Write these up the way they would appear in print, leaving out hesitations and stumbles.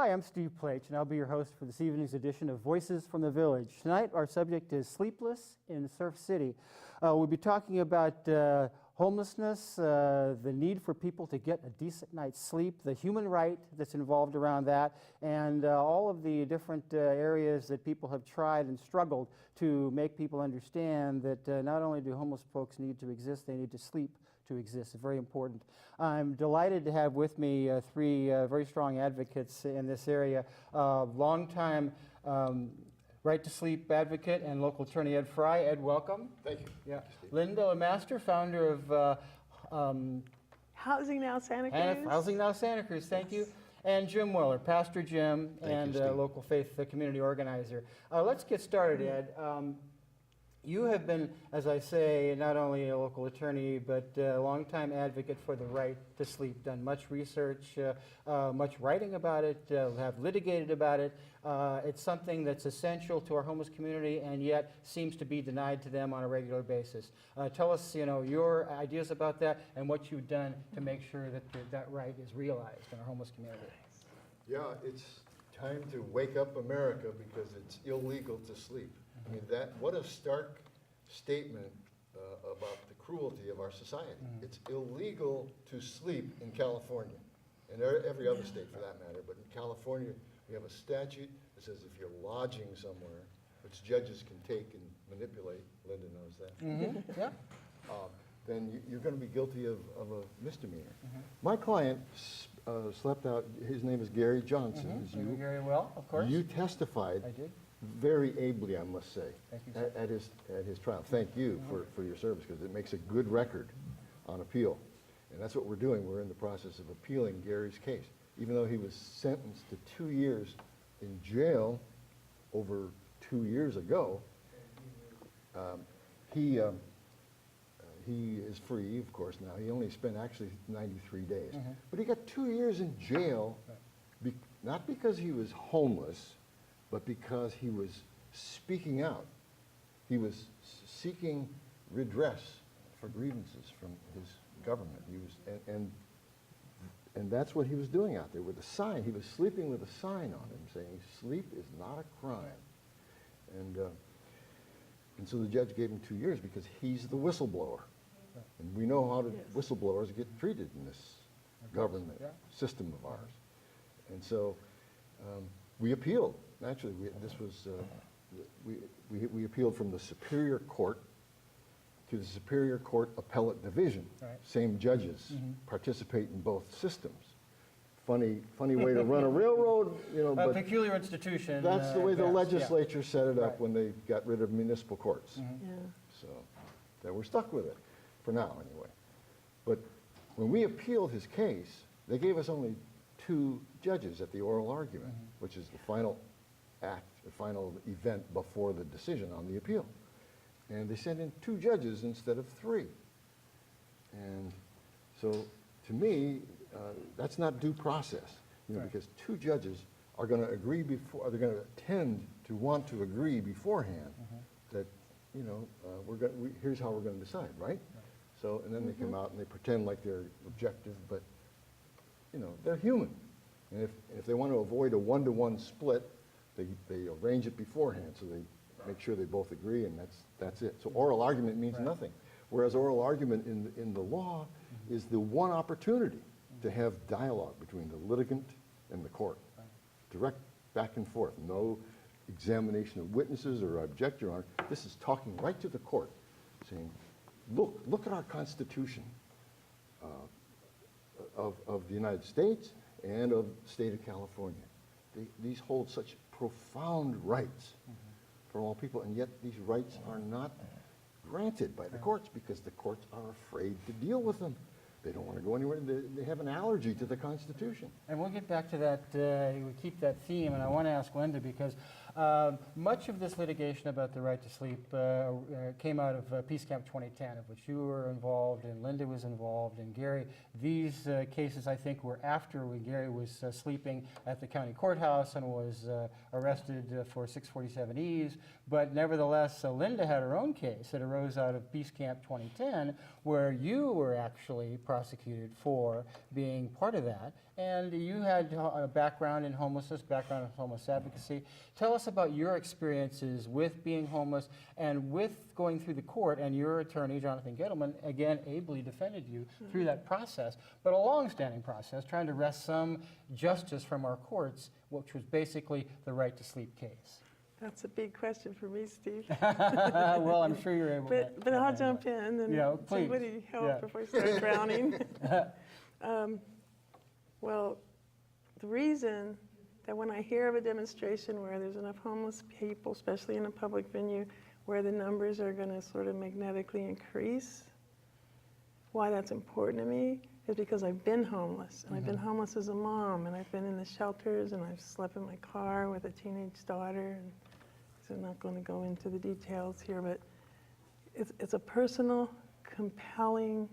Hi, I'm Steve Pleich, and I'll be your host for this evening's edition of Voices from the Village. Tonight, our subject is Sleepless in Surf City. We'll be talking about homelessness, the need for people to get a decent night's sleep, the human right that's involved around that, and all of the different areas that people have tried and struggled to make people understand that not only do homeless folks need to exist, they need to sleep to exist. It's very important. I'm delighted to have with me three very strong advocates in this area. Longtime right to sleep advocate and local attorney Ed Frey. Ed, welcome. Thank you. Yeah. Linda Lemaster, founder of Housing NOW Santa Cruz. Housing NOW Santa Cruz. Thank you. And Jim Weller, Pastor Jim, and local faith community organizer. Let's get started, Ed. You have been, as I say, not only a local attorney, but a longtime advocate for the right to sleep, done much research, much writing about it, have litigated about it. It's something that's essential to our homeless community and yet seems to be denied to them on a regular basis. Tell us, your ideas about that and what you've done to make sure that that right is realized in our homeless community. Yeah, it's time to wake up America because it's illegal to sleep. I mean, what a stark statement about the cruelty of our society. It's illegal to sleep in California, and every other state for that matter, but in California, we have a statute that says if you're lodging somewhere, which judges can take and manipulate, Linda knows that, Yeah. then you're going to be guilty of a misdemeanor. My client slept out, his name is Gary Johnson. As you, Very well, of course. You testified. I did. Very ably, I must say, Thank you, sir. at his trial. Thank you for your service, because it makes a good record on appeal. And that's what we're doing. We're in the process of appealing Gary's case. Even though he was sentenced to 2 years in jail over 2 years ago, he is free, of course, now. He only spent actually 93 days. But he got 2 years in jail, not because he was homeless, but because he was speaking out. He was seeking redress for grievances from his government. He was, and that's what he was doing out there with a sign. He was sleeping with a sign on him saying, "Sleep is not a crime." And so the judge gave him 2 years because he's the whistleblower. And we know how whistleblowers get treated in this government system of ours. And so we appealed. Actually, we appealed from the Superior Court to the Superior Court Appellate Division. Right. Same judges participate in both systems. Funny way to run a railroad, A peculiar institution. That's the way the legislature set it up when they got rid of municipal courts. So that we're stuck with it, for now anyway. But when we appealed his case, they gave us only 2 judges at the oral argument, which is the final the final event before the decision on the appeal. And they sent in 2 judges instead of 3. And so, to me, that's not due process, because 2 judges are going to agree before, they're going to tend to want to agree beforehand that, here's how we're going to decide, right? So, and then they come out and they pretend like they're objective, but, they're human. And if they want to avoid a 1-to-1 split, they arrange it beforehand, so they make sure they both agree, and that's it. So oral argument means nothing, whereas oral argument in the law is the one opportunity to have dialogue between the litigant and the court, direct back and forth, no examination of witnesses or object, Your Honor. This is talking right to the court, saying, look at our Constitution of the United States and of the state of California. These hold such profound rights for all people, and yet these rights are not granted by the courts because the courts are afraid to deal with them. They don't want to go anywhere. They have an allergy to the Constitution. And we'll get back to that. We keep that theme, and I want to ask Linda, because much of this litigation about the right to sleep came out of Peace Camp 2010, of which you were involved and Linda was involved, and Gary. These cases, I think, were after when Gary was sleeping at the county courthouse and was arrested for 647Es. But nevertheless, Linda had her own case that arose out of Peace Camp 2010, where you were actually prosecuted for being part of that. And you had a background in homelessness, background in homeless advocacy. Tell us about your experiences with being homeless and with going through the court, and your attorney, Jonathan Gettleman, again, ably defended you through that process, but a long-standing process, trying to wrest some justice from our courts, which was basically the right to sleep case. That's a big question for me, Steve. Well, I'm sure you're able to. But I'll jump in and Yeah, please. somebody help Yeah. before I start drowning. Well, the reason that when I hear of a demonstration where there's enough homeless people, especially in a public venue, where the numbers are going to sort of magnetically increase, why that's important to me is because I've been homeless. And I've been homeless as a mom, and I've been in the shelters, and I've slept in my car with a teenage daughter. And so I'm not going to go into the details here, but it's a personal, compelling,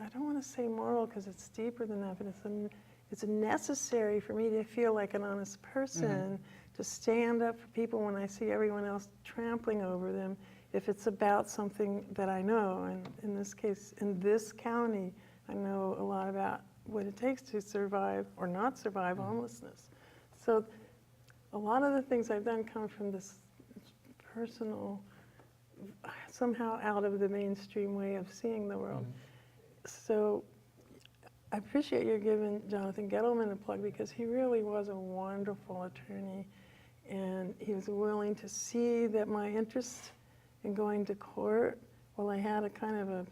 I don't want to say moral because it's deeper than that, but it's necessary for me to feel like an honest person, to stand up for people when I see everyone else trampling over them, if it's about something that I know. And in this case, in this county, I know a lot about what it takes to survive or not survive homelessness. So a lot of the things I've done come from this personal, somehow out of the mainstream way of seeing the world. So I appreciate you giving Jonathan Gettleman a plug, because he really was a wonderful attorney, and he was willing to see that my interest in going to court, well, I had a kind of a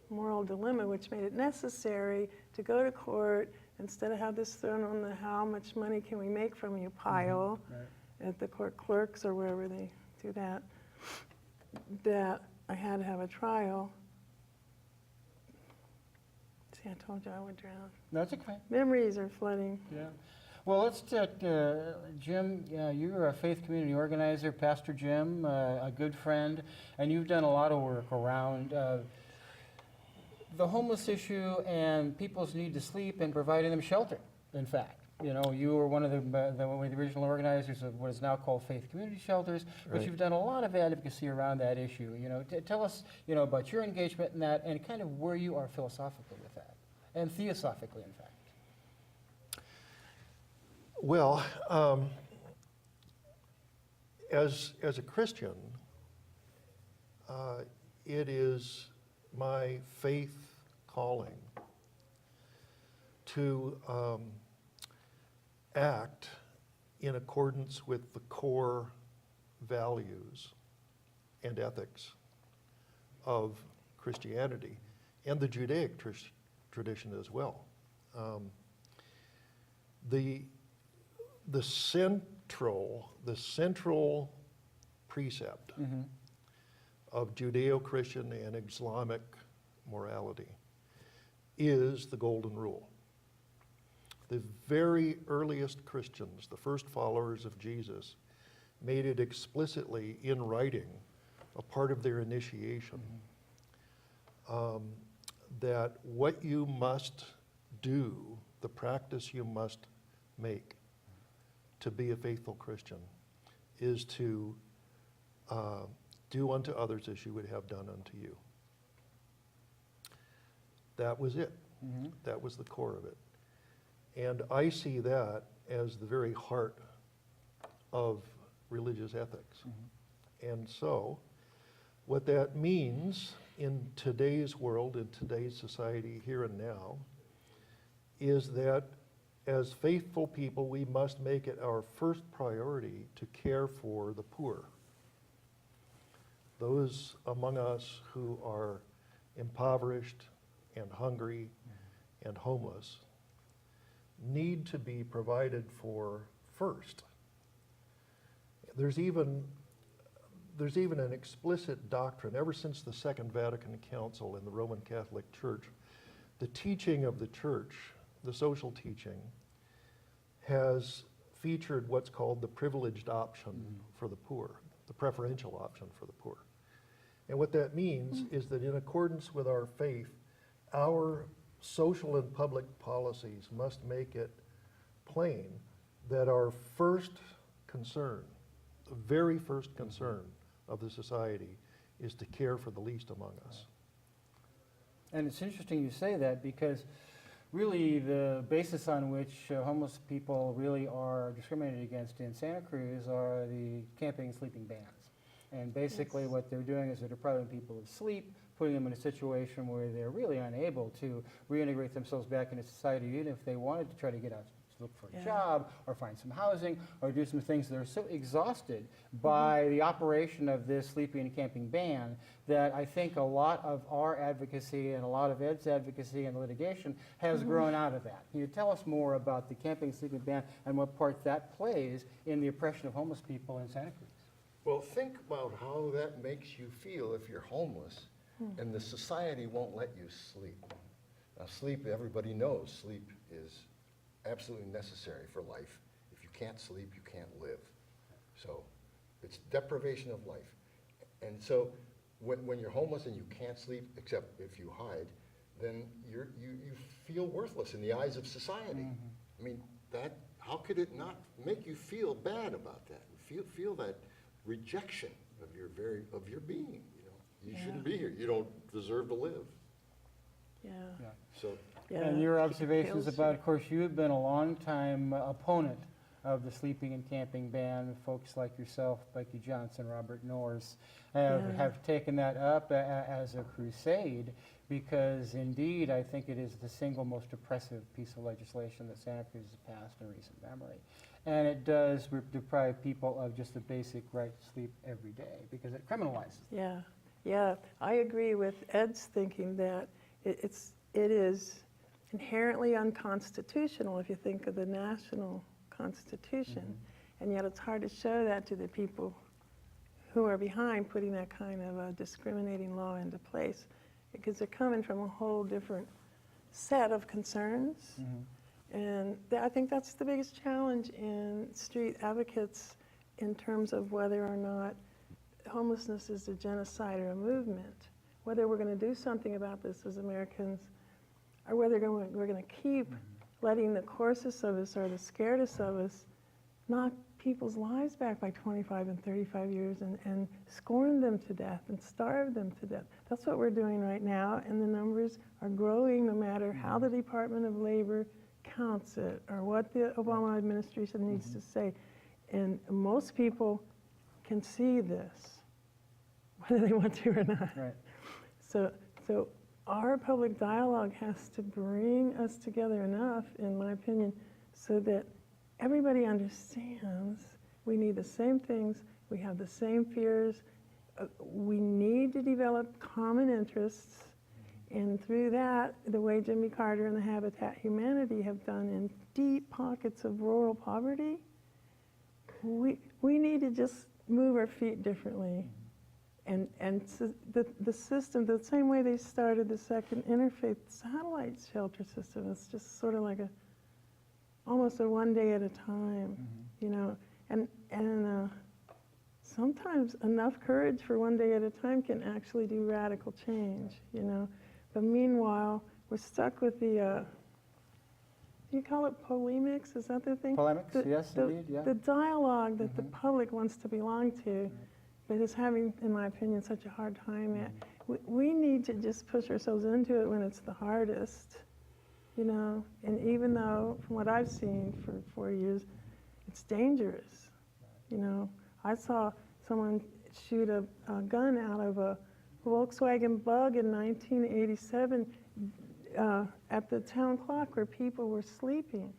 moral dilemma, which made it necessary to go to court instead of have this thrown on the how much money can we make from you pile at the court clerks or wherever they do that, that I had to have a trial. See, I told you I would drown. That's okay. Memories are flooding. Yeah. Well, let's take Jim. You're a faith community organizer, Pastor Jim, a good friend, and you've done a lot of work around the homeless issue and people's need to sleep and providing them shelter. In fact, you know, you were one of the original organizers of what is now called faith community shelters, but you've done a lot of advocacy around that issue. You know, tell us, you know, about your engagement in that and kind of where you are philosophically with that, and theosophically, in fact. Well, as a Christian, it is my faith calling to act in accordance with the core values and ethics of Christianity and the Judaic tradition as well. The central precept of Judeo-Christian and Islamic morality is the Golden Rule. The very earliest Christians, the first followers of Jesus, made it explicitly in writing, a part of their initiation, that what you must do, the practice you must make to be a faithful Christian, is to do unto others as you would have done unto you. That was it. That was the core of it. And I see that as the very heart of religious ethics. And so, what that means in today's world, in today's society, here and now, is that as faithful people, we must make it our first priority to care for the poor. Those among us who are impoverished and hungry and homeless need to be provided for first. There's even an explicit doctrine ever since the Second Vatican Council in the Roman Catholic Church. The teaching of the church, the social teaching, has featured what's called the privileged option for the poor, the preferential option for the poor. And what that means is that in accordance with our faith, our social and public policies must make it plain that our first concern, the very first concern of the society, is to care for the least among us. And it's interesting you say that, because really the basis on which homeless people really are discriminated against in Santa Cruz are the camping and sleeping bans. And basically Yes. what they're doing is they're depriving people of sleep, putting them in a situation where they're really unable to reintegrate themselves back into society, even if they wanted to try to get out to look for a Yeah. job or find some housing or do some things. They're so exhausted by the operation of this sleeping and camping ban that I think a lot of our advocacy and a lot of Ed's advocacy and litigation has grown out of that. Can you tell us more about the camping and sleeping ban and what part that plays in the oppression of homeless people in Santa Cruz? Well, think about how that makes you feel if you're homeless and the society won't let you sleep. Now, sleep, everybody knows, sleep is absolutely necessary for life. If you can't sleep, you can't live. So it's deprivation of life. And so when you're homeless and you can't sleep, except if you hide, then you feel worthless in the eyes of society. I mean, how could it not make you feel bad about that? Feel that rejection of your being, You shouldn't be here. You don't deserve to live. Yeah. So Yeah. And your It observations kills about, you. of course, you have been a longtime opponent of the sleeping and camping ban. Folks like yourself, Becky Johnson, Robert Norris, Yeah. have taken that up as a crusade because, indeed, I think it is the single most oppressive piece of legislation that Santa Cruz has passed in recent memory. And it does deprive people of just the basic right to sleep every day because it criminalizes them. Yeah, I agree with Ed's thinking that it is inherently unconstitutional if you think of the national constitution, and yet it's hard to show that to the people who are behind putting that kind of a discriminating law into place because they're coming from a whole different set of concerns. And I think that's the biggest challenge in street advocates in terms of whether or not homelessness is a genocide or a movement, whether we're going to do something about this as Americans, or whether we're going to keep letting the coarsest of us or the scaredest of us knock people's lives back by 25 and 35 years and scorn them to death and starve them to death. That's what we're doing right now, and the numbers are growing no matter how the Department of Labor counts it or what the Obama administration needs to say. And most people can see this, whether they want to or not. Right. So our public dialogue has to bring us together enough, in my opinion, so that everybody understands we need the same things, we have the same fears, we need to develop common interests, and through that, the way Jimmy Carter and the Habitat Humanity have done in deep pockets of rural poverty, we need to just move our feet differently. And so the system, the same way they started the second interfaith satellite shelter system, it's just sort of like almost a one day at a time, and sometimes enough courage for one day at a time can actually do radical change, But meanwhile, we're stuck with the, do you call it polemics? Is that the thing? Polemics, yes, indeed, yeah. The dialogue that the public wants to belong to, but is having, in my opinion, such a hard time at. We need to just push ourselves into it when it's the hardest, And even though, from what I've seen for 4 years, it's dangerous, I saw someone shoot a gun out of a Volkswagen Bug in 1987 at the town clock where people were sleeping,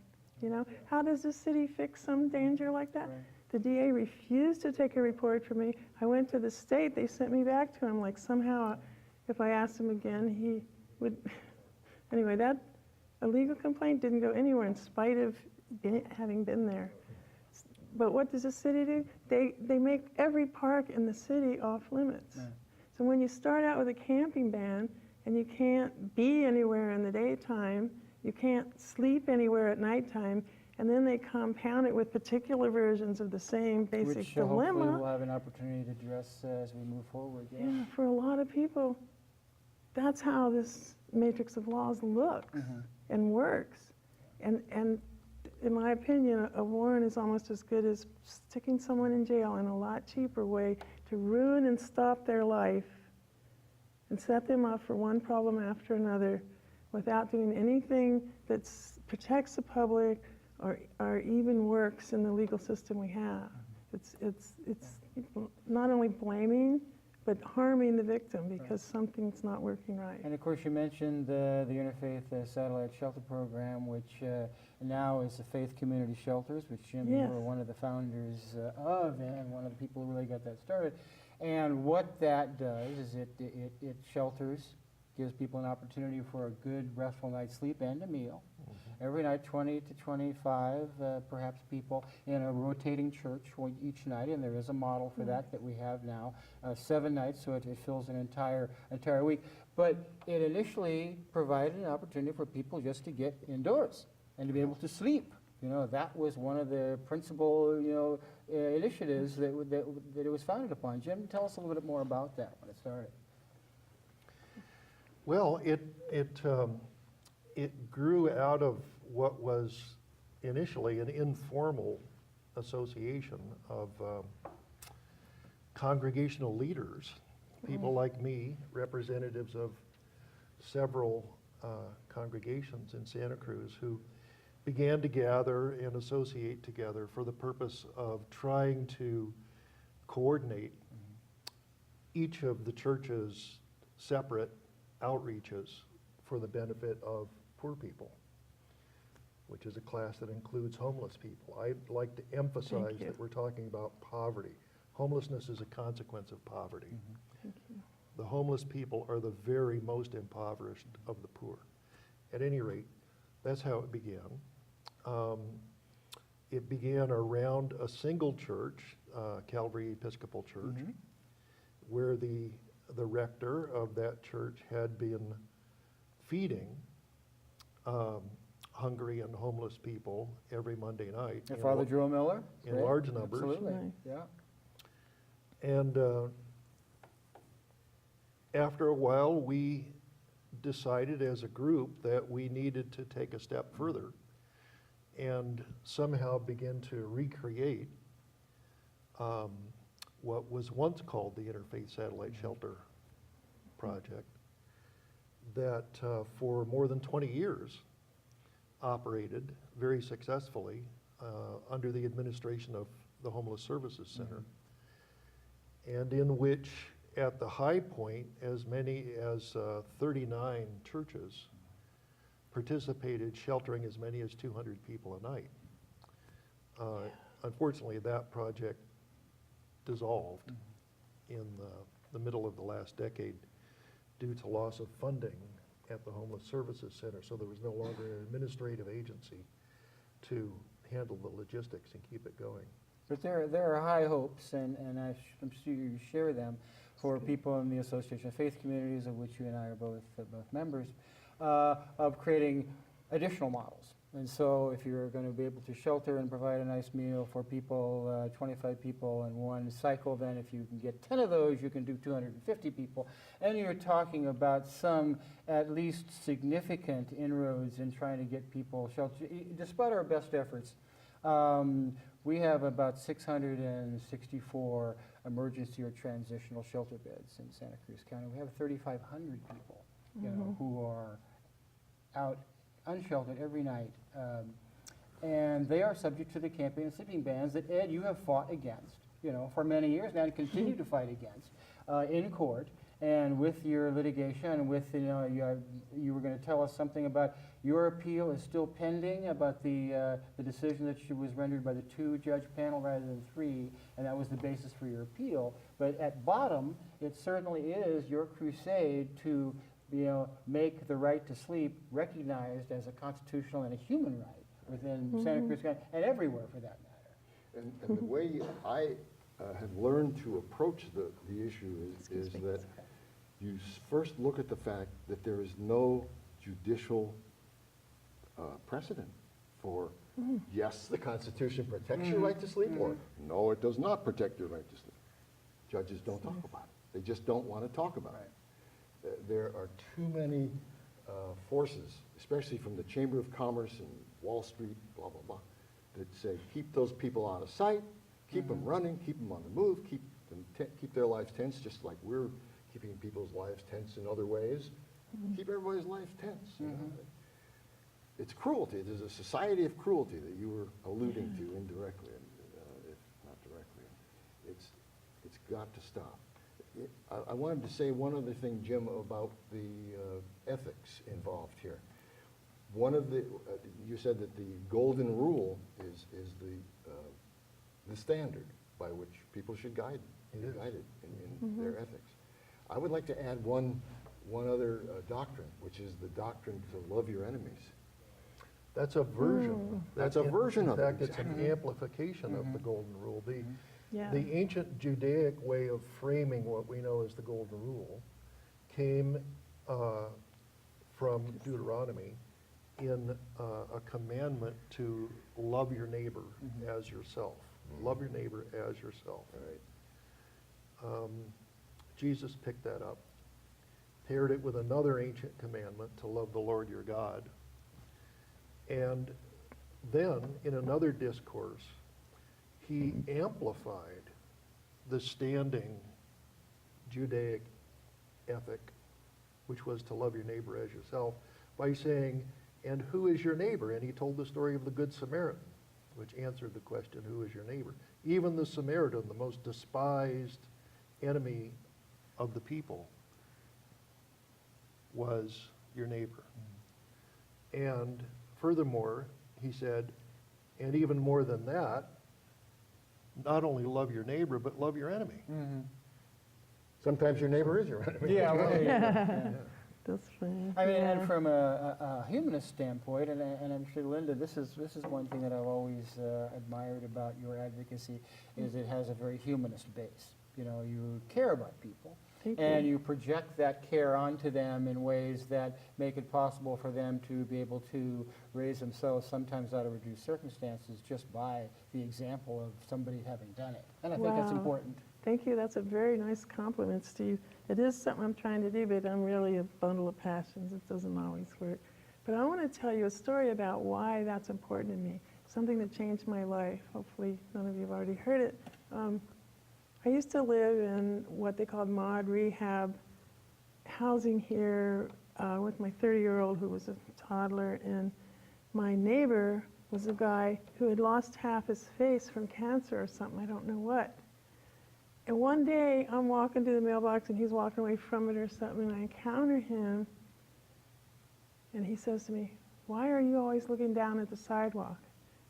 How does the city fix some danger like that? Right. The DA refused to take a report from me. I went to the state. They sent me back to him. Like somehow, if I asked him again, he would. Anyway, that illegal complaint didn't go anywhere in spite of having been there. But what does the city do? They make every park in the city off limits. Right. So when you start out with a camping ban and you can't be anywhere in the daytime, you can't sleep anywhere at nighttime, and then they compound it with particular versions of the same basic Which dilemma. hopefully we'll have an opportunity to address as we move forward. Yeah, for a lot of people, that's how this matrix of laws looks and works. And in my opinion, a warrant is almost as good as sticking someone in jail in a lot cheaper way to ruin and stop their life and set them up for one problem after another without doing anything that protects the public or even works in the legal system we have. It's not only blaming, but harming the victim because something's not working right. And of course, you mentioned the Interfaith Satellite Shelter Program, which now is the Faith Community Shelters, which Jim, you Yes. were one of the founders of, and one of the people who really got that started. And what that does is it shelters, gives people an opportunity for a good, restful night's sleep and a meal. Every night, 20 to 25, perhaps people in a rotating church each night, and there is a model for that we have now, 7 nights, so it fills an entire week. But it initially provided an opportunity for people just to get indoors and to be able to sleep. You know, that was one of the principal, initiatives that it was founded upon. Jim, tell us a little bit more about that when it started. Well, it grew out of what was initially an informal association of congregational leaders, people like me, representatives of several congregations in Santa Cruz, who began to gather and associate together for the purpose of trying to coordinate each of the church's separate outreaches for the benefit of poor people, which is a class that includes homeless people. I'd like to emphasize that we're talking about poverty. Homelessness is a consequence of poverty. The homeless people are the very most impoverished of the poor. At any rate, that's how it began. It began around a single church, Calvary Episcopal Church, where the rector of that church had been feeding hungry and homeless people every Monday night. And Father Drew Miller? In large numbers. Absolutely, Right. yeah. And after a while, we decided as a group that we needed to take a step further and somehow begin to recreate what was once called the Interfaith Satellite Shelter Project, that for more than 20 years operated very successfully under the administration of the Homeless Services Center, and in which at the high point as many as 39 churches participated, sheltering as many as 200 people a night. Unfortunately, that project dissolved in the middle of the last decade due to loss of funding at the Homeless Services Center, so there was no longer an administrative agency to handle the logistics and keep it going. But there are high hopes, and I'm sure you share them, for people in the Association of Faith Communities, of which you and I are both members, of creating additional models. And so if you're going to be able to shelter and provide a nice meal for people, 25 people in one cycle, then if you can get 10 of those, you can do 250 people. And you're talking about some at least significant inroads in trying to get people sheltered. Despite our best efforts, we have about 664 emergency or transitional shelter beds in Santa Cruz County. We have 3,500 people, who are out unsheltered every night. And they are subject to the camping and sleeping bans that, Ed, you have fought against, for many years now and continue to fight against in court. And with your litigation, and with, you were going to tell us something about your appeal is still pending about the decision that was rendered by the 2-judge panel rather than 3, and that was the basis for your appeal. But at bottom, it certainly is your crusade to, make the right to sleep recognized as a constitutional and a human right within Santa Cruz County and everywhere for that matter. And the way I have learned to approach the issue is that you first look at the fact that there is no judicial precedent for, yes, the Constitution protects your right to sleep, or no, it does not protect your right to sleep. Judges don't talk about it. They just don't want to talk about it. There are too many forces, especially from the Chamber of Commerce and Wall Street, blah, blah, blah, that say keep those people out of sight, keep them running, keep them on the move, keep their lives tense, just like we're keeping people's lives tense in other ways. keep everybody's life tense. You know? It's cruelty. There's a society of cruelty that you were alluding to indirectly, if not directly. It's got to stop. I wanted to say one other thing, Jim, about the ethics involved here. One of the, you said that the golden rule is the standard by which people should be guided in their ethics. I would like to add one other doctrine, which is the doctrine to love your enemies. That's a version. That's a version of it. In fact, it's an amplification of the golden rule. Yeah. The ancient Judaic way of framing what we know as the golden rule came from Deuteronomy in a commandment to love your neighbor as yourself. Love your neighbor as yourself. Right. Jesus picked that up, paired it with another ancient commandment to love the Lord your God. And then, in another discourse, he amplified the standing Judaic ethic, which was to love your neighbor as yourself, by saying, and who is your neighbor? And he told the story of the Good Samaritan, which answered the question, who is your neighbor? Even the Samaritan, the most despised enemy of the people, was your neighbor. And furthermore, he said, and even more than that, not only love your neighbor, but love your enemy. Sometimes your neighbor is your enemy. Yeah, well, yeah. That's funny. I mean, Yeah. and from a humanist standpoint, and I'm sure, Linda, this is one thing that I've always admired about your advocacy, is it has a very humanist base. You know, you care about people, Thank and you. you project that care onto them in ways that make it possible for them to be able to raise themselves, sometimes out of reduced circumstances, just by the example of somebody having done it. And I think that's Wow. important. Thank you. That's a very nice compliment, Steve. It is something I'm trying to do, but I'm really a bundle of passions. It doesn't always work. But I want to tell you a story about why that's important to me, something that changed my life. Hopefully none of you have already heard it. I used to live in what they called mod rehab housing here with my 30-year-old who was a toddler, and my neighbor was a guy who had lost half his face from cancer or something, I don't know what. And one day I'm walking to the mailbox and he's walking away from it or something, and I encounter him and he says to me, "Why are you always looking down at the sidewalk?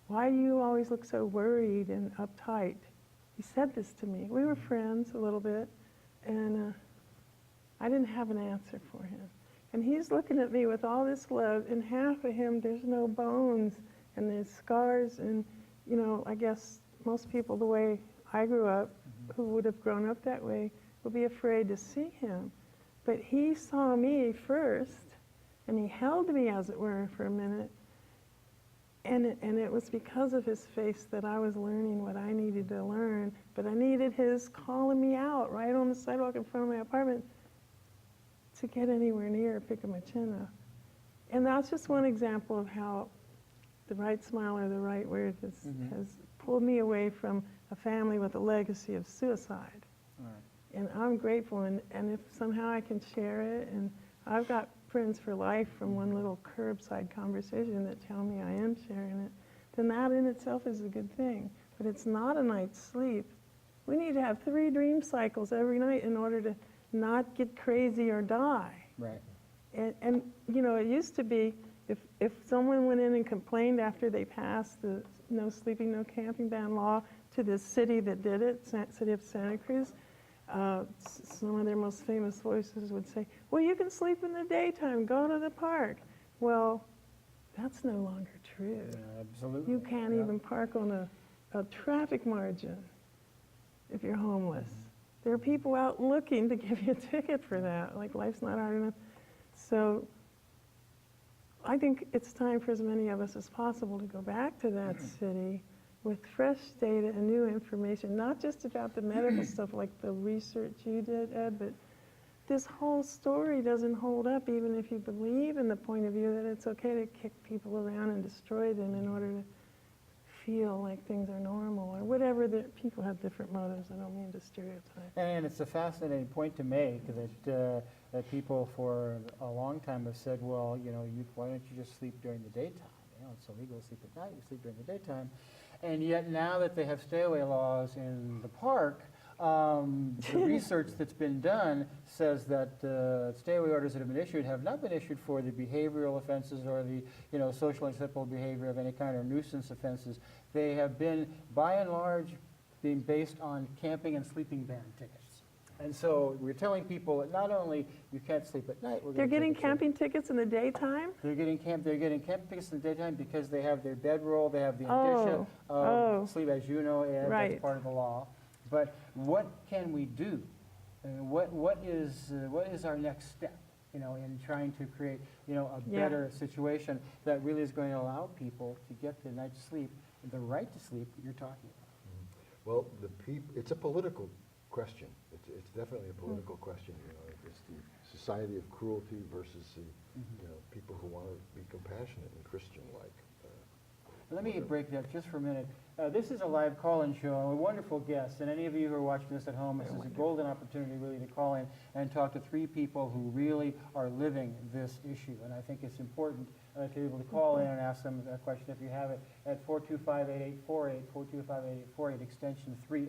Why do you always look so worried and uptight?" He said this to me. We were friends a little bit, and I didn't have an answer for him. And he's looking at me with all this love, and half of him, there's no bones, and there's scars, and, you know, I guess most people the way I grew up, who would have grown up that way, would be afraid to see him. But he saw me first, and he held me, as it were, for a minute, and it was because of his face that I was learning what I needed to learn, but I needed his calling me out right on the sidewalk in front of my apartment to get anywhere near picking my chin up. And that's just one example of how the right smile or the right word has pulled me away from a family with a legacy of suicide. All right. And I'm grateful, and if somehow I can share it, and I've got friends for life from one little curbside conversation that tell me I am sharing it, then that in itself is a good thing. But it's not a night's sleep. We need to have 3 dream cycles every night in order to not get crazy or die. Right. And you know, it used to be if someone went in and complained after they passed the no sleeping, no camping ban law to the city that did it, city of Santa Cruz, some of their most famous voices would say, "Well, you can sleep in the daytime, go to the park." Well, that's no longer true. Absolutely. You can't even park on a traffic margin if you're homeless. There are people out looking to give you a ticket for that, like life's not hard enough. So I think it's time for as many of us as possible to go back to that city with fresh data and new information, not just about the medical stuff like the research you did, Ed, but this whole story doesn't hold up even if you believe in the point of view that it's okay to kick people around and destroy them in order to feel like things are normal or whatever. People have different motives. I don't mean to stereotype. And it's a fascinating point to make that that people for a long time have said, well, why don't you just sleep during the daytime? It's illegal to sleep at night, you sleep during the daytime. And yet now that they have stay-away laws in the park, the research that's been done says that stay-away orders that have been issued have not been issued for the behavioral offenses or the social unacceptable behavior of any kind or nuisance offenses. They have been, by and large, being based on camping and sleeping ban tickets. And so we're telling people that not only you can't sleep at night, They're getting camping tickets in the daytime? They're getting camping tickets in the daytime because they have their bedroll, they have the indicia of sleep, as you know, Ed, that's part of the law. But what can we do? What is our next step? In trying to create, a better situation that really is going to allow people to get the night's sleep, the right to sleep that you're talking about. Well, it's a political question. It's definitely a political question. It's the society of cruelty versus the people who want to be compassionate and Christian-like. Let me break that just for a minute. This is a live call-in show, and a wonderful guest. And any of you who are watching this at home, this is a golden opportunity really to call in and talk to three people who really are living this issue. And I think it's important to be able to call in and ask them a question if you have it at 425-8848, 425-8848, extension 30.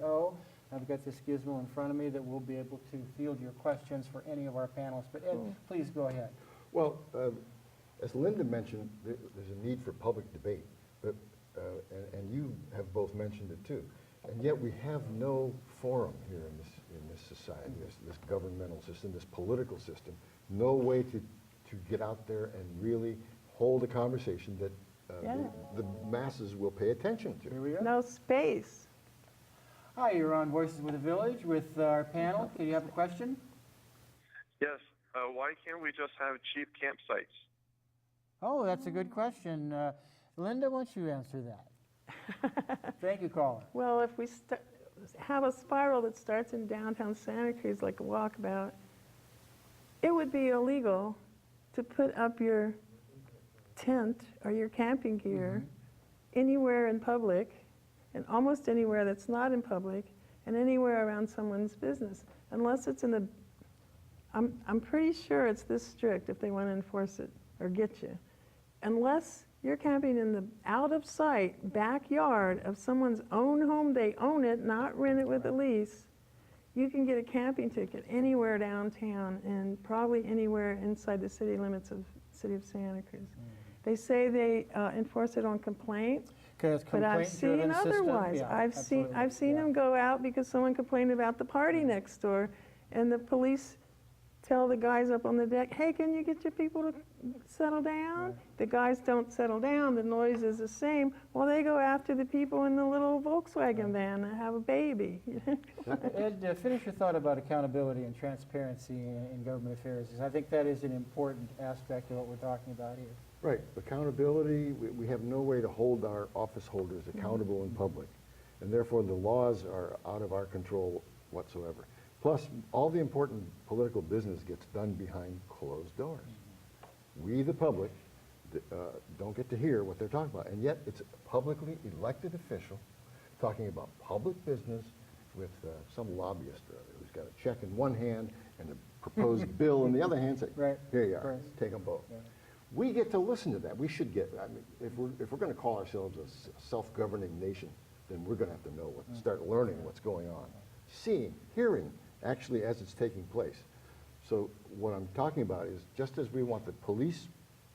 I've got this gizmo in front of me that will be able to field your questions for any of our panelists. But Ed, please go ahead. Well, as Linda mentioned, there's a need for public debate. But, and you have both mentioned it too. And yet we have no forum here in this society, this governmental system, this political system, no way to get out there and really hold a conversation that the masses will pay attention to. Here we go. No space. Hi, you're on Voices with the Village with our panel. Do you have a question? Yes. Why can't we just have cheap campsites? Oh, that's a good question. Linda, why don't you answer that? Thank you, caller. Well, if we have a spiral that starts in downtown Santa Cruz, like a walkabout, it would be illegal to put up your tent or your camping gear anywhere in public, and almost anywhere that's not in public, and anywhere around someone's business, unless it's in the, I'm pretty sure it's this strict if they want to enforce it or get you. Unless you're camping in the out-of-sight backyard of someone's own home, they own it, not rent it with a lease, you can get a camping ticket anywhere downtown and probably anywhere inside the city limits of the city of Santa Cruz. They say they enforce it on complaint, but I've seen otherwise. Yeah, I've seen them go out because someone complained about the party next door, and the police tell the guys up on the deck, hey, can you get your people to settle down? The guys don't settle down, the noise is the same. Well, they go after the people in the little Volkswagen van that have a baby. Ed, finish your thought about accountability and transparency in government affairs. I think that is an important aspect of what we're talking about here. Right, accountability, we have no way to hold our office holders accountable in public, and therefore the laws are out of our control whatsoever. Plus, all the important political business gets done behind closed doors. We, the public, don't get to hear what they're talking about, and yet it's a publicly elected official talking about public business with some lobbyist or other who's got a check in one hand and a proposed bill in the other hand, say, here you are, take them both. Yeah. We get to listen to that. We should get, I mean, if we're going to call ourselves a self-governing nation, then we're going to have to know start learning what's going on, seeing, hearing, actually as it's taking place. So what I'm talking about is just as we want the police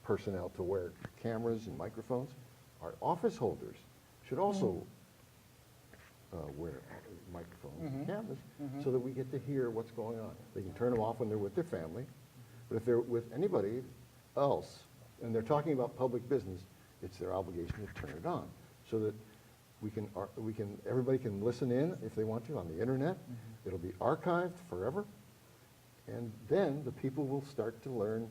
personnel to wear cameras and microphones, our office holders should also wear microphones and cameras so that we get to hear what's going on. They can turn them off when they're with their family, but if they're with anybody else and they're talking about public business, it's their obligation to turn it on so that everybody can listen in if they want to on the internet. It'll be archived forever, and then the people will start to learn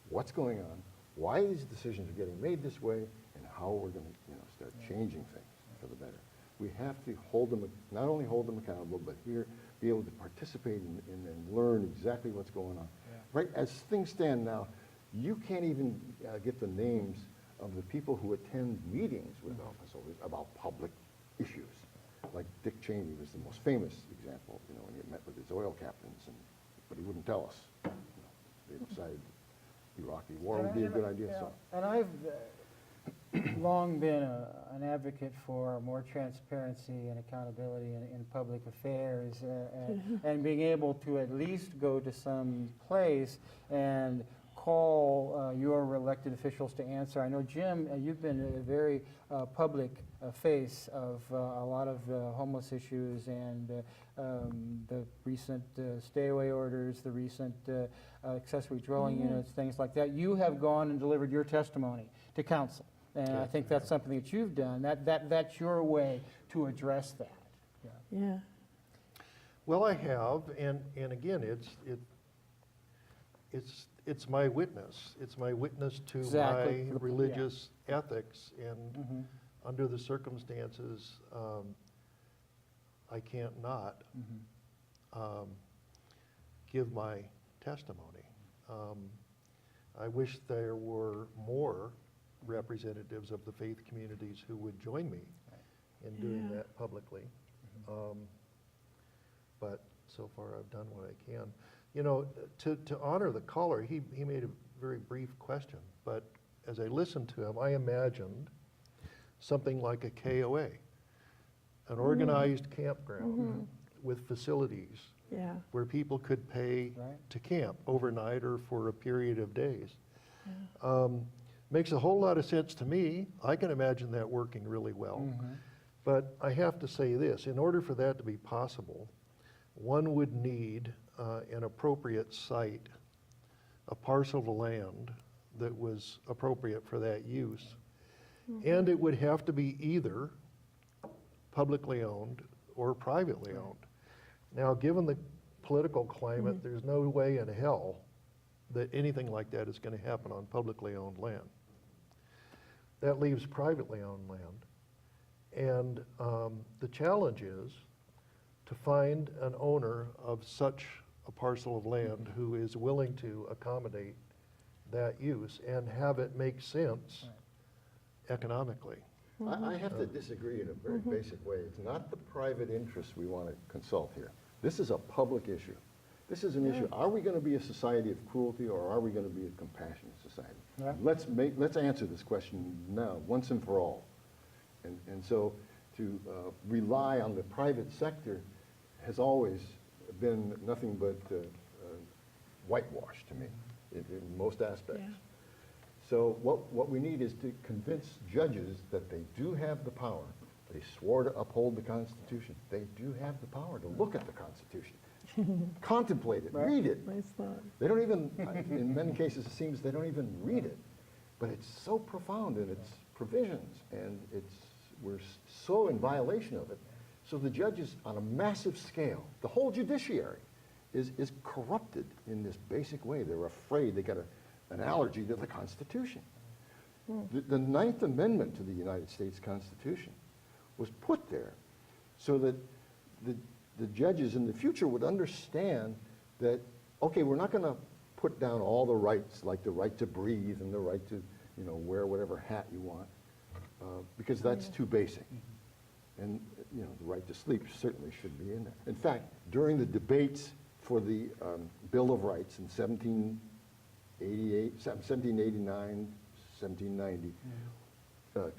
what's going on, why these decisions are getting made this way, and how we're going to start changing things for the better. We have to hold them, not only hold them accountable, but be able to participate in and learn exactly what's going on. Right, as things stand now, you can't even get the names of the people who attend meetings with office holders about public issues. Like Dick Cheney was the most famous example, when he met with his oil captains, but he wouldn't tell us. they decided the Iraqi war would be a good idea, Yeah. so. And I've long been an advocate for more transparency and accountability in public affairs, and being able to at least go to some place and call your elected officials to answer. I know, Jim, you've been a very public face of a lot of homeless issues, and the recent stay-away orders, the recent accessory dwelling units, things like that. You have gone and delivered your testimony to council, and I think that's something that you've done. That's your way to address that. Yeah. Well, I have, and again, it's my witness. It's my witness to Exactly. my Yeah. religious ethics, and under the circumstances, I can't not give my testimony. I wish there were more representatives of the faith communities who would join me in doing Yeah. that publicly. But so far, I've done what I can. You know, to honor the caller, he made a very brief question, but as I listened to him, I imagined something like a KOA, an organized campground with facilities Yeah. where people could pay Right. to camp overnight or for a period of days. Makes a whole lot of sense to me. I can imagine that working really well. But I have to say this, in order for that to be possible, one would need an appropriate site, a parcel of land that was appropriate for that use. And it would have to be either publicly owned or privately owned. Now, given the political climate, there's no way in hell that anything like that is going to happen on publicly owned land. That leaves privately owned land. And the challenge is to find an owner of such a parcel of land who is willing to accommodate that use and have it make sense economically. I have to disagree in a very basic way. It's not the private interest we want to consult here. This is a public issue. This is an issue. Are we going to be a society of cruelty, or are we going to be a compassionate society? Yeah. Let's answer this question now, once and for all. And so to rely on the private sector has always been nothing but whitewash to me in most aspects. Yeah. So what we need is to convince judges that they do have the power. They swore to uphold the Constitution. They do have the power to look at the Constitution, contemplate it, Right. read it. Nice thought. They don't even, in many cases, it seems they don't even read it. But it's so profound in its provisions, and we're so in violation of it. So the judges, on a massive scale, the whole judiciary is corrupted in this basic way. They're afraid, they got an allergy to the Constitution. The Ninth Amendment to the United States Constitution was put there so that the judges in the future would understand that, okay, we're not going to put down all the rights, like the right to breathe and the right to, wear whatever hat you want, because that's too basic. And, the right to sleep certainly should be in there. In fact, during the debates for the Bill of Rights in 1789, 1790,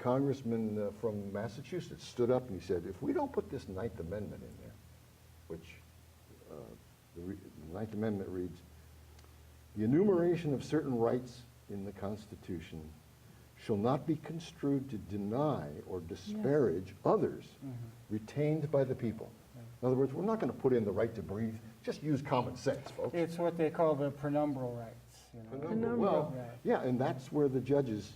Congressman from Massachusetts stood up and he said, if we don't put this Ninth Amendment in there, which the Ninth Amendment reads, the enumeration of certain rights in the Constitution shall not be construed to deny or disparage others retained by the people. In other words, we're not going to put in the right to breathe. Just use common sense, folks. It's what they call the penumbral rights. Well, Right. yeah, and that's where the judges,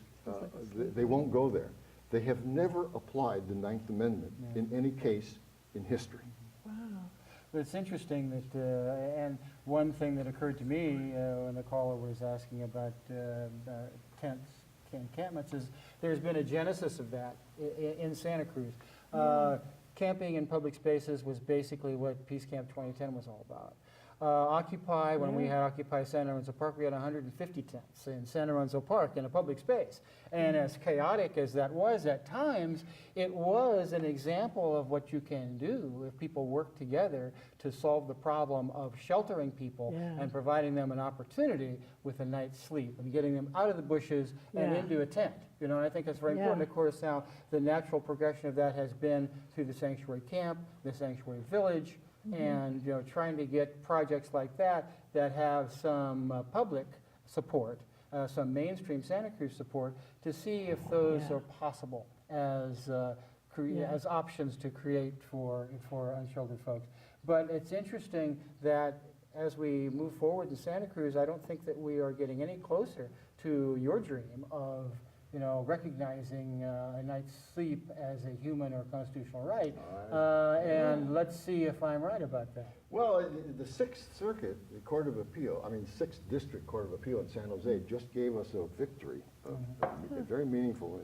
they won't go there. They have never applied the Ninth Amendment in any case in history. Wow. But it's interesting that, and one thing that occurred to me when the caller was asking about tents, encampments, is there's been a genesis of that in Santa Cruz. Camping in public spaces was basically what Peace Camp 2010 was all about. Occupy, when we had Occupy Santa Rosa Park, we had 150 tents in Santa Rosa Park in a public space. And as chaotic as that was at times, it was an example of what you can do if people work together to solve the problem of sheltering people Yeah. and providing them an opportunity with a night's sleep and getting them out of the bushes and Yeah. into a tent. You know, and I think that's very important. Yeah. Of course, now the natural progression of that has been through the sanctuary camp, the sanctuary village, and trying to get projects like that that have some public support, some mainstream Santa Cruz support, to see if those Yeah. are possible as as options to create for unsheltered folks. But it's interesting that as we move forward in Santa Cruz, I don't think that we are getting any closer to your dream of recognizing a night's sleep as a human or constitutional right. And let's see if I'm right about that. Well, the Sixth Circuit, the Court of Appeal, I mean, Sixth District Court of Appeal in San Jose just gave us a victory, very meaningful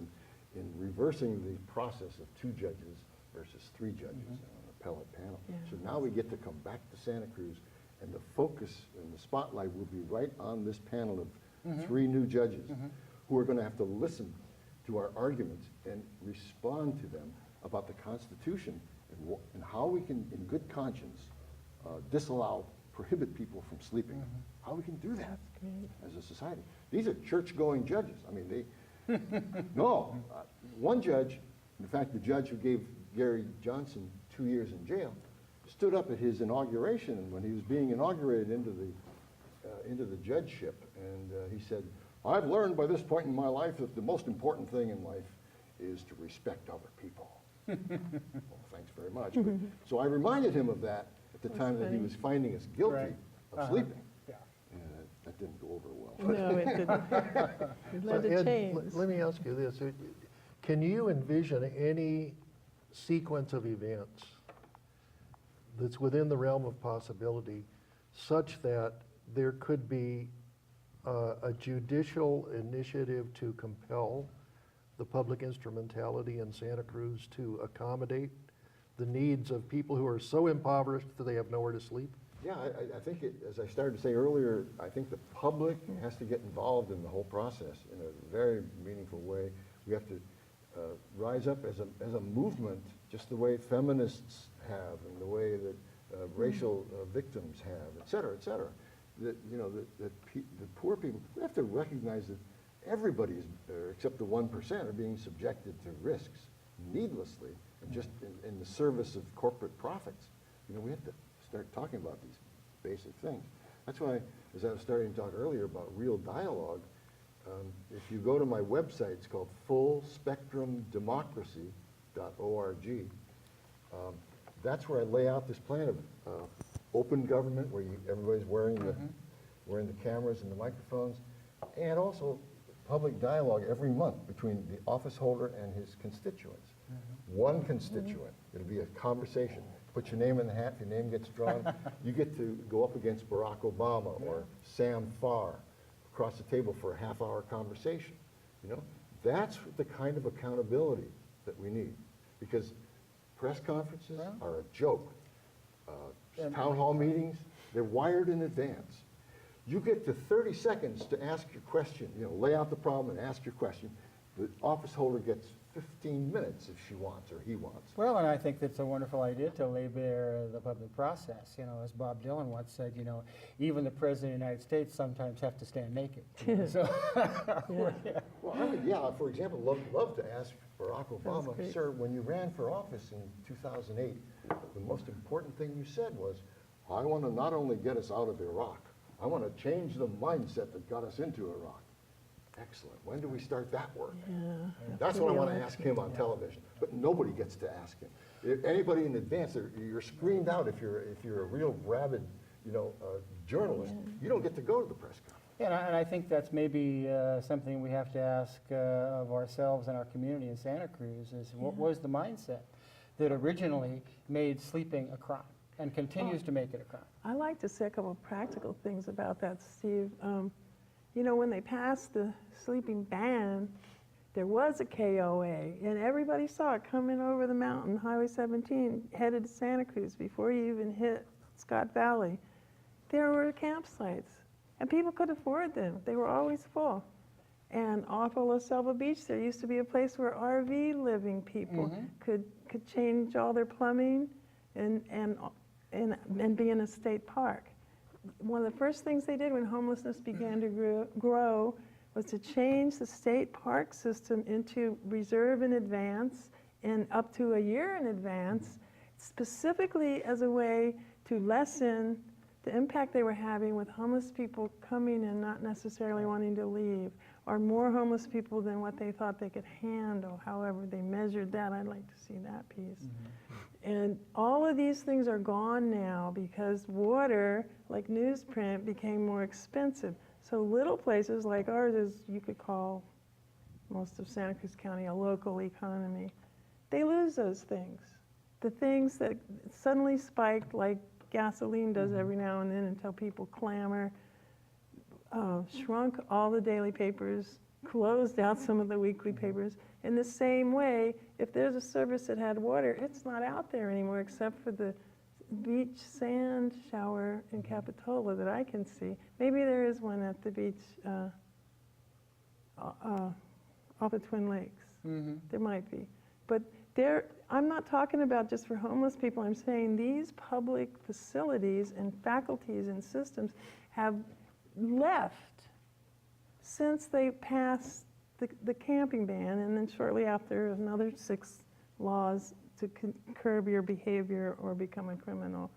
in reversing the process of 2 judges versus 3 judges on an appellate panel. Yeah. So now we get to come back to Santa Cruz, and the focus and the spotlight will be right on this panel of 3 new judges who are going to have to listen to our arguments and respond to them about the Constitution and how we can, in good conscience, prohibit people from sleeping. How we can do that as a society. These are church-going judges. I mean, they, one judge, in fact, the judge who gave Gary Johnson 2 years in jail, stood up at his inauguration when he was being inaugurated into the judgeship, and he said, "I've learned by this point in my life that the most important thing in life is to respect other people." Well, thanks very much. But, so I reminded him of that at the time that he was finding us guilty Right. of sleeping. Yeah. And that didn't go over well. No, it didn't. It led to Ed, change. let me ask you this. Can you envision any sequence of events that's within the realm of possibility such that there could be a judicial initiative to compel the public instrumentality in Santa Cruz to accommodate the needs of people who are so impoverished that they have nowhere to sleep? Yeah, I think, as I started to say earlier, I think the public has to get involved in the whole process in a very meaningful way. We have to rise up as a movement, just the way feminists have and the way that racial victims have, et cetera, et cetera. That, the poor people, we have to recognize that everybody is, except the 1%, are being subjected to risks needlessly and just in the service of corporate profits. We have to start talking about these basic things. That's why, as I was starting to talk earlier about real dialogue, if you go to my website, it's called fullspectrumdemocracy.org. That's where I lay out this plan of open government, where everybody's wearing the cameras and the microphones, and also public dialogue every month between the office holder and his constituents. One constituent. It'll be a conversation. Put your name in the hat. If your name gets drawn, you get to go up against Barack Obama or Sam Farr across the table for a half-hour conversation. That's the kind of accountability that we need, because press conferences are a joke. Town hall meetings, they're wired in advance. You get to 30 seconds to ask your question, lay out the problem and ask your question. The office holder gets 15 minutes if she wants or he wants. Well, and I think that's a wonderful idea to lay bare the public process. As Bob Dylan once said, even the President of the United States sometimes have to stand naked. So, Yeah. Well, I would, for example, love to ask Barack Obama, great. sir, when you ran for office in 2008, the most important thing you said was, I want to not only get us out of Iraq, I want to change the mindset that got us into Iraq. Excellent. When do we start that work? Yeah. That's what I want to ask him on television, but nobody gets to ask him. If anybody in advance, you're screened out if you're a real rabid, journalist. You don't get to go to the press conference. and I think that's maybe something we have to ask of ourselves and our community in Santa Cruz is what was the mindset that originally made sleeping a crime and continues to make it a crime? I like to say a couple of practical things about that, Steve. When they passed the sleeping ban, there was a KOA, and everybody saw it coming over the mountain, Highway 17, headed to Santa Cruz before you even hit Scott Valley. there were campsites, and people could afford them. They were always full. And off of La Selva Beach, there used to be a place where RV living people could change all their plumbing and be in a state park. One of the first things they did when homelessness began to grow was to change the state park system into reserve in advance and up to a year in advance, specifically as a way to lessen the impact they were having with homeless people coming and not necessarily wanting to leave, or more homeless people than what they thought they could handle. However they measured that, I'd like to see that piece. And all of these things are gone now because water, like newsprint, became more expensive. So little places like ours, is you could call most of Santa Cruz County a local economy, they lose those things. The things that suddenly spiked, like gasoline does every now and then until people clamor, shrunk all the daily papers, closed out some of the weekly papers. In the same way, if there's a service that had water, it's not out there anymore except for the beach sand shower in Capitola that I can see. Maybe there is one at the beach off of Twin Lakes. There might be. But there, I'm not talking about just for homeless people. I'm saying these public facilities and faculties and systems have left since they passed the camping ban, and then shortly after another 6 laws to curb your behavior or become a criminal.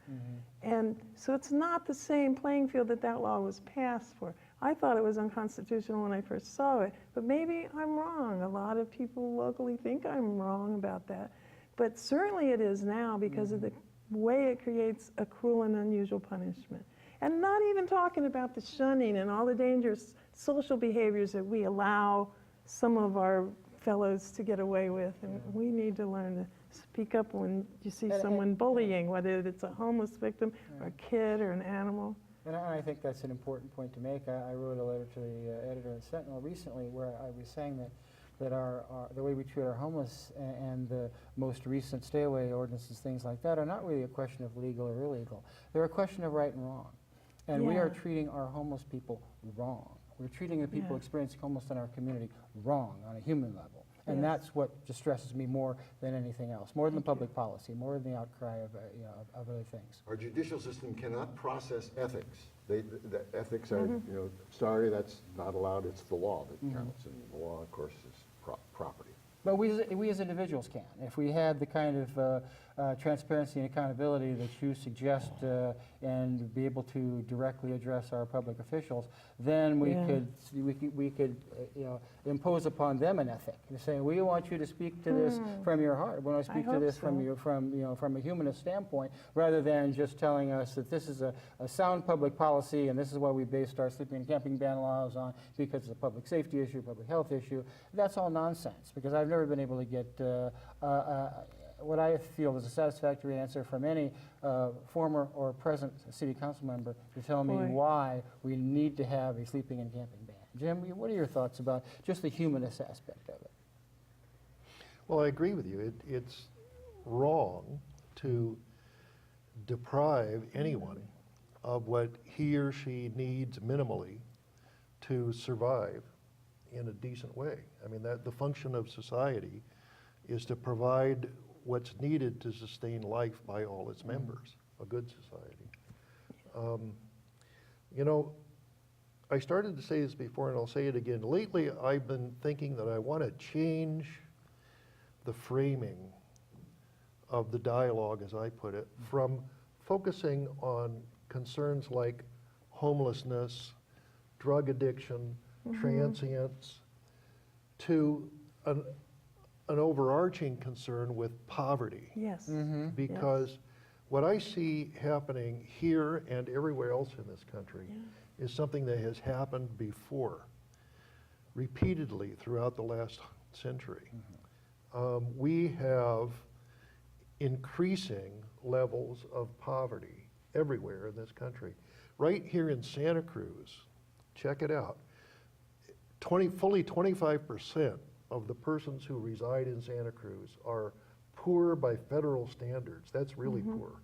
And so it's not the same playing field that law was passed for. I thought it was unconstitutional when I first saw it, but maybe I'm wrong. A lot of people locally think I'm wrong about that. But certainly it is now because of the way it creates a cruel and unusual punishment. And not even talking about the shunning and all the dangerous social behaviors that we allow some of our fellows to get away with. And we need to learn to speak up when you see someone bullying, whether it's a homeless victim or a kid or an animal. And I think that's an important point to make. I wrote a letter to the editor of the Sentinel recently where I was saying that the way we treat our homeless and the most recent stay-away ordinances, things like that, are not really a question of legal or illegal. They're a question of right and wrong. And we are treating our homeless people wrong. We're treating the people experiencing homelessness in our community wrong on a human level. And that's what distresses me more than anything else, more than the public policy, more than the outcry of other things. Our judicial system cannot process ethics. The ethics are, sorry, that's not allowed. It's the law that counts, and the law, of course, is property. But we as individuals can. If we had the kind of transparency and accountability that you suggest and be able to directly address our public officials, then we could impose upon them an ethic. You're saying, we want you to speak to this from your heart. We want to speak to this from a humanist standpoint, rather than just telling us that this is a sound public policy and this is what we based our sleeping and camping ban laws on because it's a public safety issue, public health issue. That's all nonsense, because I've never been able to get what I feel is a satisfactory answer from any former or present city council member to tell me why we need to have a sleeping and camping ban. Jim, what are your thoughts about just the humanist aspect of it? Well, I agree with you. It's wrong to deprive anyone of what he or she needs minimally to survive in a decent way. I mean, that the function of society is to provide what's needed to sustain life by all its members, a good society. I started to say this before and I'll say it again. Lately, I've been thinking that I want to change the framing of the dialogue, as I put it, from focusing on concerns like homelessness, drug addiction, transience, to an overarching concern with poverty. Yes. Because what I see happening here and everywhere else in this country is something that has happened before, repeatedly throughout the last century. We have increasing levels of poverty everywhere in this country. Right here in Santa Cruz, check it out, fully 25% of the persons who reside in Santa Cruz are poor by federal standards. That's really poor.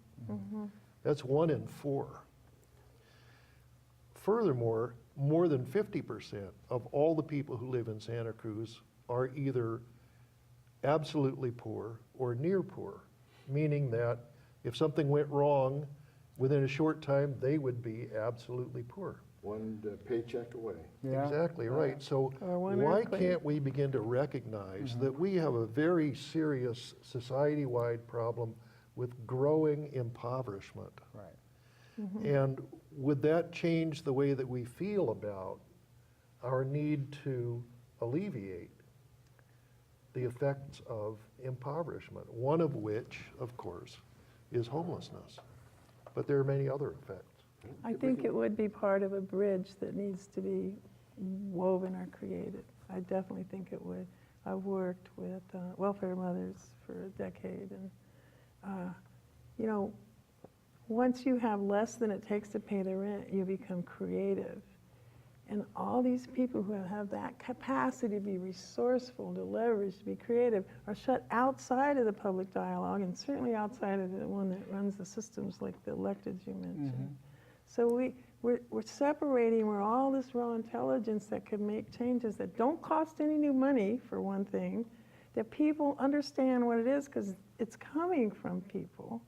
That's 1 in 4. Furthermore, more than 50% of all the people who live in Santa Cruz are either absolutely poor or near poor, meaning that if something went wrong, within a short time, they would be absolutely poor. One paycheck away. Yeah. Exactly right. So Or one why earthquake. can't we begin to recognize that we have a very serious society-wide problem with growing impoverishment? Right. And would that change the way that we feel about our need to alleviate the effects of impoverishment, one of which, of course, is homelessness. But there are many other effects. I think it would be part of a bridge that needs to be woven or created. I definitely think it would. I've worked with welfare mothers for a decade, and you know, once you have less than it takes to pay the rent, you become creative. And all these people who have that capacity to be resourceful, to leverage, to be creative, are shut outside of the public dialogue, and certainly outside of the one that runs the systems like the electeds you mentioned. So we're separating where all this raw intelligence that could make changes that don't cost any new money, for one thing, that people understand what it is because it's coming from people.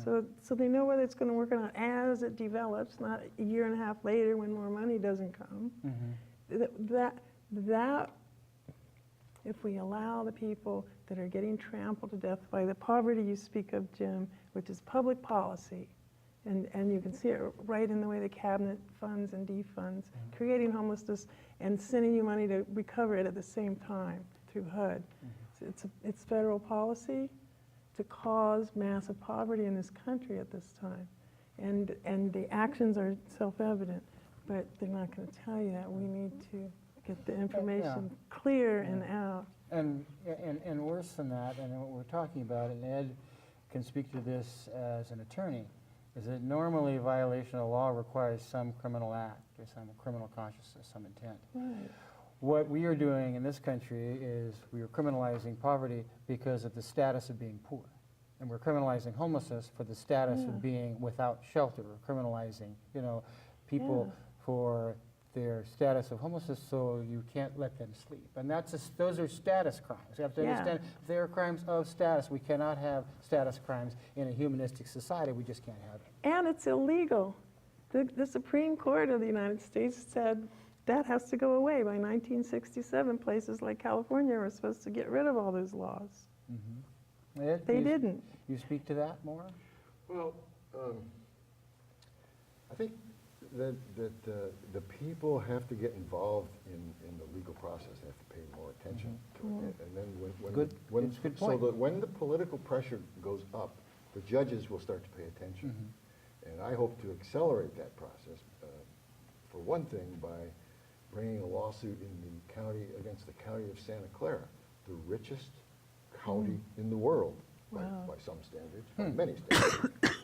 So they know whether it's going to work or not as it develops, not a year and a half later when more money doesn't come. That, if we allow the people that are getting trampled to death by the poverty you speak of, Jim, which is public policy, and you can see it right in the way the cabinet funds and defunds, creating homelessness and sending you money to recover it at the same time through HUD. So it's federal policy to cause massive poverty in this country at this time. And the actions are self-evident, but they're not going to tell you that. We need to get the information clear and out. And worse than that, and what we're talking about, and Ed can speak to this as an attorney, is that normally a violation of law requires some criminal act or some criminal consciousness, some intent. Right. What we are doing in this country is we are criminalizing poverty because of the status of being poor. And we're criminalizing homelessness for the status of being without shelter. We're criminalizing, you know, people for their status of homelessness, so you can't let them sleep. And those are status crimes. You have to understand, if they are crimes of status, we cannot have status crimes in a humanistic society. We just can't have it. And it's illegal. The Supreme Court of the United States said that has to go away. By 1967, places like California were supposed to get rid of all those laws. Ed, They didn't. You speak to that more? Well, I think that the people have to get involved in the legal process. They have to pay more attention to it. And then It's a good point. so that when the political pressure goes up, the judges will start to pay attention. And I hope to accelerate that process, for one thing, by bringing a lawsuit in the county against the county of Santa Clara, the richest county in the world, by some standards, by many standards,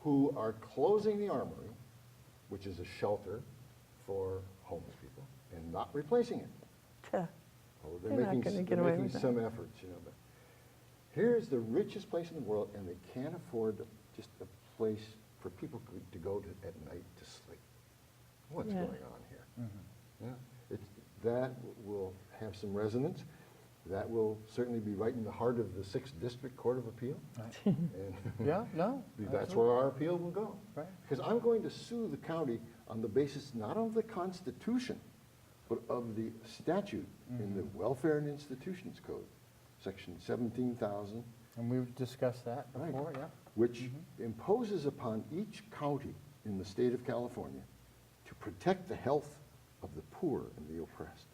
who are closing the armory, which is a shelter for homeless people, and not replacing it. Tuh. Oh, They're not gonna get away with that. some efforts, you know. But here's the richest place in the world, and they can't afford just a place for people to go to at night to sleep. What's going on here? Yeah, that will have some resonance. That will certainly be right in the heart of the 6th District Court of Appeal. And that's where our appeal will go. Right. Because I'm going to sue the county on the basis not of the Constitution, but of the statute in the Welfare and Institutions Code, section 17,000. And we've discussed that before, Which imposes upon each county in the state of California to protect the health of the poor and the oppressed.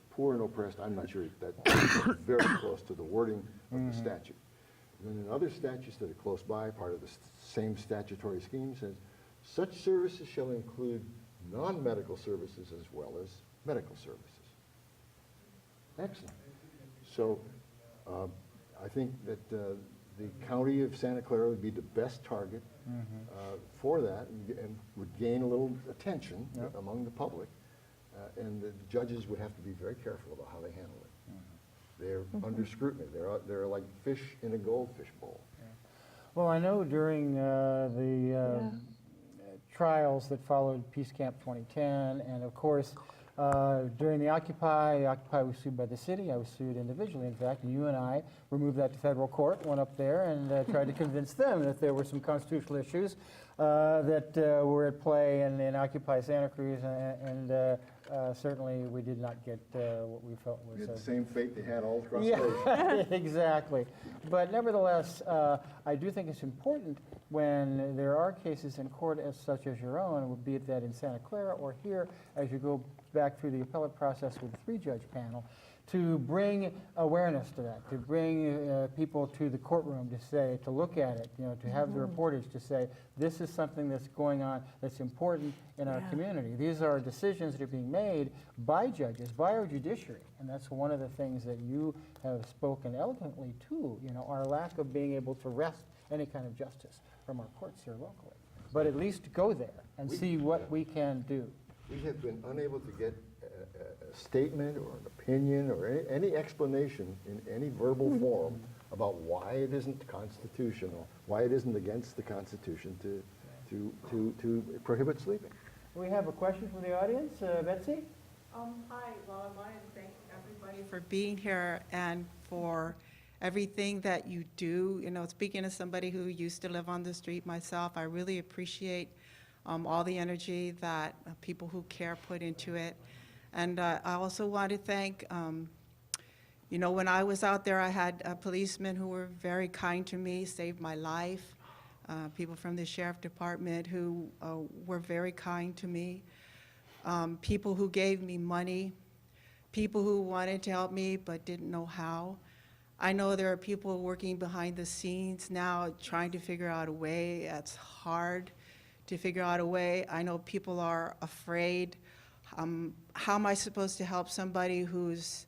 Poor and oppressed, I'm not sure that's very close to the wording of the statute. And then in other statutes that are close by, part of the same statutory scheme says, such services shall include non-medical services as well as medical services. Excellent. So I think that the county of Santa Clara would be the best target for that and would gain a little attention among the public. And the judges would have to be very careful about how they handle it. They're under scrutiny. They're like fish in a goldfish bowl. Well, I know during the trials that followed Peace Camp 2010, and of course, during the Occupy was sued by the city. I was sued individually, in fact, and you and I removed that to federal court, went up there and tried to convince them that there were some constitutional issues that were at play in Occupy Santa Cruz, and certainly we did not get what we felt was... We had the same fate they had all across the Yeah, nation. exactly. But nevertheless, I do think it's important when there are cases in court such as your own, be it that in Santa Clara or here, as you go back through the appellate process with the three-judge panel, to bring awareness to that, to bring people to the courtroom to say, to look at it, to have the reporters to say, this is something that's going on that's important in our community. These are decisions that are being made by judges, by our judiciary, and that's one of the things that you have spoken eloquently to, our lack of being able to wrest any kind of justice from our courts here locally. But at least go there and see what we can do. We have been unable to get a statement or an opinion or any explanation in any verbal form about why it isn't constitutional, why it isn't against the Constitution to prohibit sleeping. We have a question from the audience. Betsy? Hi, well, I wanted to thank everybody for being here and for everything that you do. Speaking as somebody who used to live on the street myself, I really appreciate all the energy that people who care put into it. And I also want to thank, when I was out there, I had policemen who were very kind to me, saved my life, people from the sheriff department who were very kind to me, people who gave me money, people who wanted to help me but didn't know how. I know there are people working behind the scenes now trying to figure out a way. It's hard to figure out a way. I know people are afraid. How am I supposed to help somebody who's,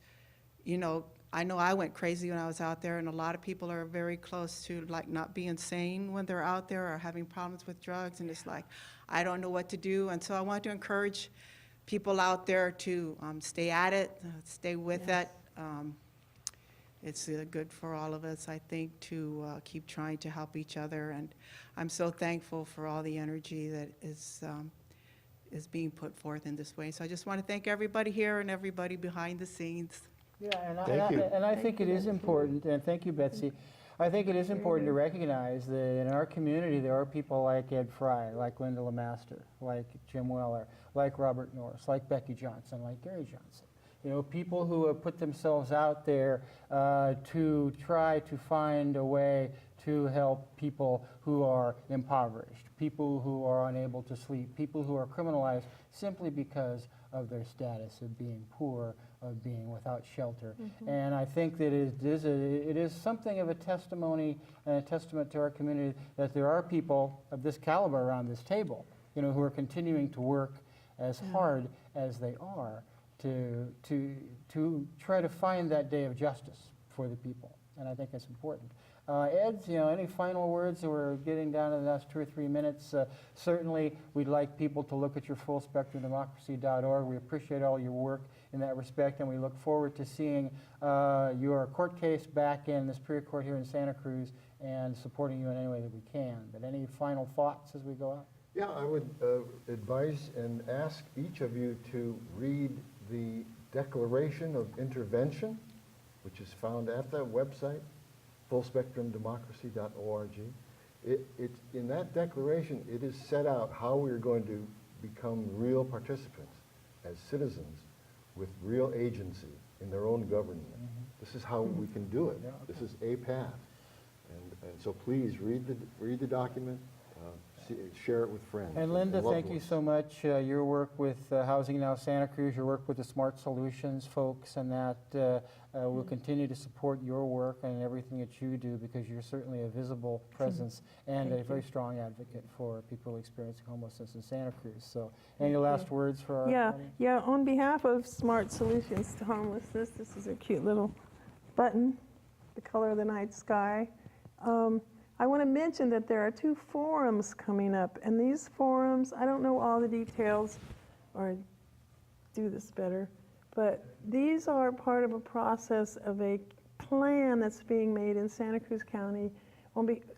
I know I went crazy when I was out there, and a lot of people are very close to not being sane when they're out there or having problems with drugs, and it's like, I don't know what to do. And so I want to encourage people out there to stay at it, stay with it. It's good for all of us, I think, to keep trying to help each other. And I'm so thankful for all the energy that is being put forth in this way. So I just want to thank everybody here and everybody behind the scenes. Yeah, Thank I think it is important, and thank you, Betsy. I think it is important to recognize that in our community there are people like Ed Frey, like Linda Lemaster, like Jim Weller, like Robert Norris, like Becky Johnson, like Gary Johnson. People who have put themselves out there to try to find a way to help people who are impoverished, people who are unable to sleep, people who are criminalized simply because of their status of being poor, of being without shelter. And I think that it is something of a testimony and a testament to our community that there are people of this caliber around this table, who are continuing to work as hard as they are to try to find that day of justice for the people. And I think that's important. Ed, any final words? We're getting down to the last 2 or 3 minutes. Certainly, we'd like people to look at your fullspectrumdemocracy.org. We appreciate all your work in that respect, and we look forward to seeing your court case back in the Superior Court here in Santa Cruz and supporting you in any way that we can. But any final thoughts as we go out? Yeah, I would advise and ask each of you to read the Declaration of Intervention, which is found at the website, fullspectrumdemocracy.org. In that declaration, it is set out how we're going to become real participants as citizens with real agency in their own government. This is how we can do it. This is a path. And so please read the document, share it with friends. And Linda, loved thank you ones. so much. Your work with Housing Now Santa Cruz, your work with the Smart Solutions folks, and that we'll continue to support your work and everything that you do, because you're certainly a visible presence and a very strong advocate for people experiencing homelessness in Santa Cruz. So any last words for our audience? Yeah, on behalf of Smart Solutions to Homelessness, this is a cute little button, the color of the night sky. I want to mention that there are 2 forums coming up, and these forums, I don't know all the details or do this better, but these are part of a process of a plan that's being made in Santa Cruz County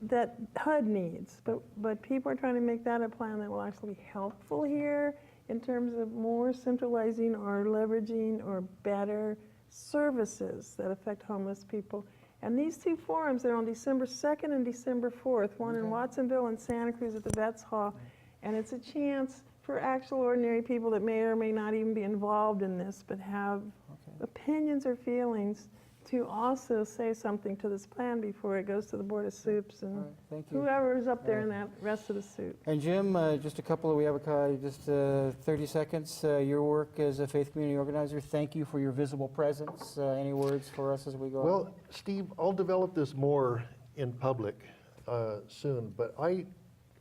that HUD needs, but people are trying to make that a plan that will actually be helpful here in terms of more centralizing or leveraging or better services that affect homeless people. And these two forums, they're on December 2nd and December 4th, one in Watsonville and Santa Cruz at the Vets Hall. And it's a chance for actual ordinary people that may or may not even be involved in this, but have opinions or feelings to also say something to this plan before it goes to the Board of Soups and Thank you. whoever's up there in that rest of the soup. And Jim, just a couple of, we have just 30 seconds. Your work as a faith community organizer, thank you for your visible presence. Any words for us as we go on? Well, Steve, I'll develop this more in public soon, but I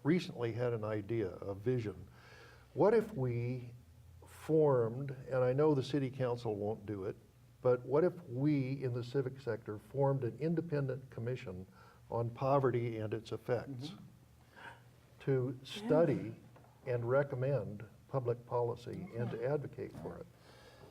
recently had an idea, a vision. What if we formed, and I know the city council won't do it, but what if we in the civic sector formed an independent commission on poverty and its effects to study and recommend public policy and to advocate for it?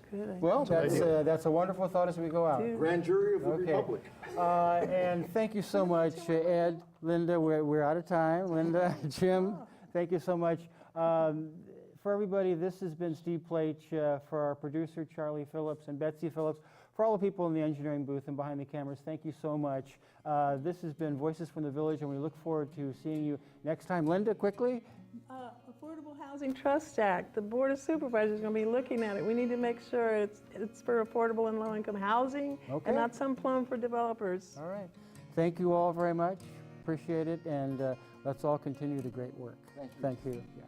Good idea. Well, idea. that's a wonderful thought as we go out. Dude. Grand jury of the Okay. Republic. And thank you so much, Ed, Linda. We're out of time. Linda, Jim, thank you so much. For everybody, this has been Steve Pleich, for our producer, Charlie Phillips and Betsy Phillips, for all the people in the engineering booth and behind the cameras, thank you so much. This has been Voices from the Village, and we look forward to seeing you next time. Linda, quickly? Affordable Housing Trust Act, the Board of Supervisors is going to be looking at it. We need to make sure it's for affordable and low-income housing Okay. and not some plum for developers. All right. Thank you all very much. Appreciate it, and let's all continue the great work. Thank you. Yeah.